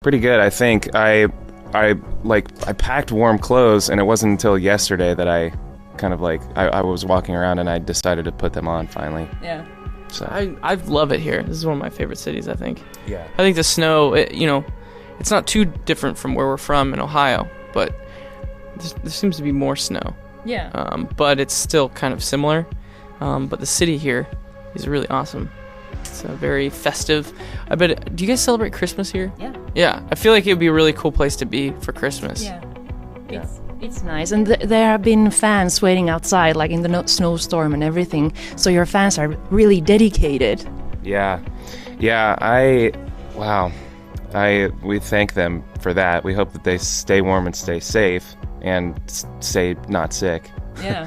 Pretty good, I think. I packed warm clothes, and it wasn't until yesterday that I kind of I was walking around and I decided to put them on finally. Yeah. So I love it here. This is one of my favorite cities, I think. yeah. I think the snow, it's not too different from where we're from in Ohio, but there seems to be more snow. Yeah. But it's still kind of similar. But the city here is really awesome. It's very festive. I bet. Do you guys celebrate Christmas here? Yeah. Yeah. I feel like it would be a really cool place to be for Christmas. Yeah. It's nice, and there have been fans waiting outside, like in the snowstorm and everything. So your fans are really dedicated. Yeah. We thank them for that. We hope that they stay warm and stay safe and stay not sick. Yeah.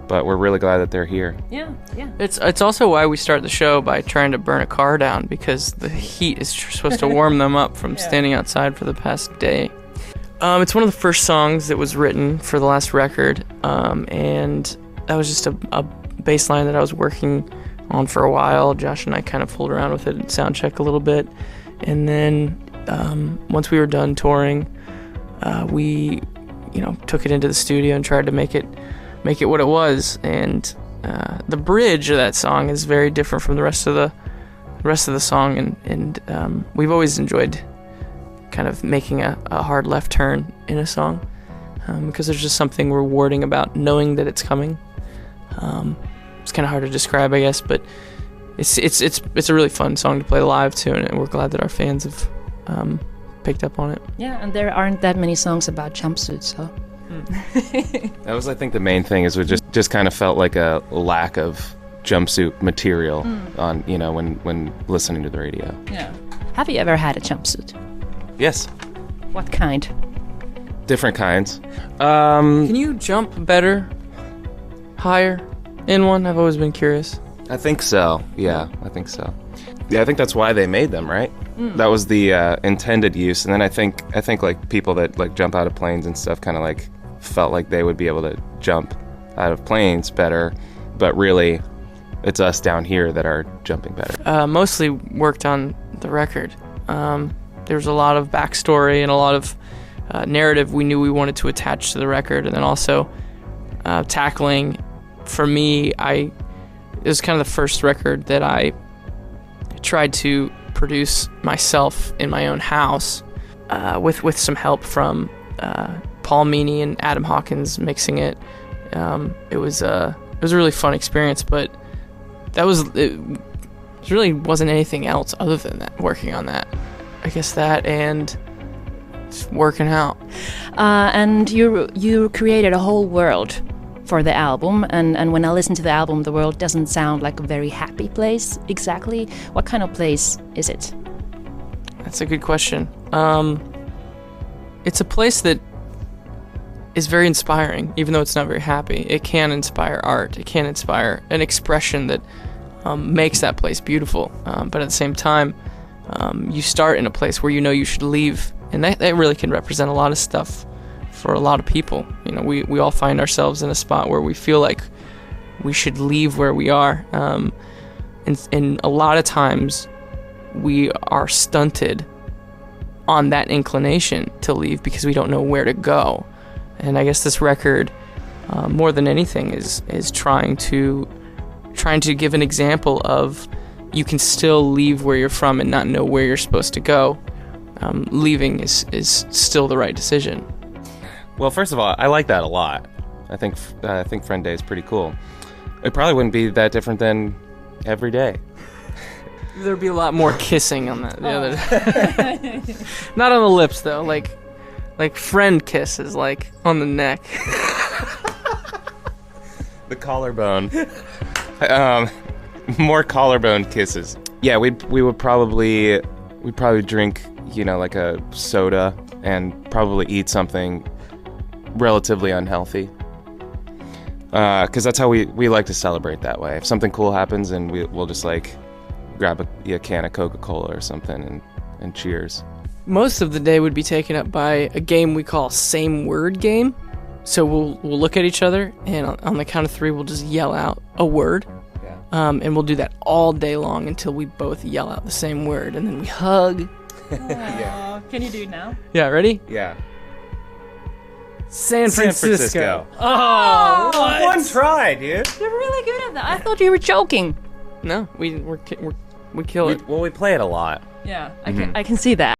But we're really glad that they're here. Yeah. It's also why we start the show by trying to burn a car down, because the heat is supposed to warm them up from standing outside for the past day. It's one of the first songs that was written for the last record, and that was just a bass line that I was working on for a while. Josh and I kind of fooled around with it and sound check a little bit, and then once we were done touring, we took it into the studio and tried to make it what it was. And the bridge of that song is very different from the rest of the song, and we've always enjoyed kind of making a hard left turn in a song, because there's just something rewarding about knowing that it's coming. It's kind of hard to describe, I guess, but it's a really fun song to play live too, and we're glad that our fans have picked up on it. Yeah, and there aren't that many songs about jumpsuits, so. That was, I think, the main thing is we just kind of felt like a lack of jumpsuit material on when listening to the radio. Yeah. Have you ever had a jumpsuit? Yes. What kind? Different kinds. Can you jump better, higher in one? I've always been curious. I think so. Yeah, I think so. Yeah, I think that's why they made them, right? That was the intended use, and then I think like people that like jump out of planes and stuff kind of like felt like they would be able to jump out of planes better, but really it's us down here that are jumping better. Mostly worked on the record. There's a lot of backstory and a lot of narrative we knew we wanted to attach to the record, and then also tackling, for me, it was kind of the first record that I tried to produce myself in my own house, with some help from Paul Meany and Adam Hawkins mixing it. It was a really fun experience, but it really wasn't anything else other than that, working on that. I guess that and just working out. And you created a whole world for the album, and when I listen to the album, the world doesn't sound like a very happy place exactly. What kind of place is it? That's a good question. It's a place that is very inspiring, even though it's not very happy. It can inspire art. It can inspire an expression that makes that place beautiful. But at the same time, you start in a place where you know you should leave, and that really can represent a lot of stuff for a lot of people. We all find ourselves in a spot where we feel like we should leave where we are, and a lot of times we are stunted on that inclination to leave because we don't know where to go. And I guess this record, more than anything, is trying to give an example of you can still leave where you're from and not know where you're supposed to go. Leaving is still the right decision. Well, first of all, I like that a lot. I think Friend Day is pretty cool. It probably wouldn't be that different than every day. There'd be a lot more kissing on that. The other day. Not on the lips though, like friend kisses, like on the neck. The collarbone. More collarbone kisses. Yeah, we'd probably drink, like a soda and probably eat something relatively unhealthy. Because that's how we like to celebrate that way. If something cool happens, and we'll just like grab a can of Coca-Cola or something and cheers. Most of the day would be taken up by a game we call Same Word Game. So we'll look at each other, and on the count of 3, we'll just yell out a word. Yeah. And we'll do that all day long until we both yell out the same word, and then we hug, Yeah. Can you do it now? Yeah, ready? Yeah. San Francisco. Oh, what? One try, dude. You're really good at that. I thought you were joking. No, we kill it. We play it a lot. Yeah, I can see that.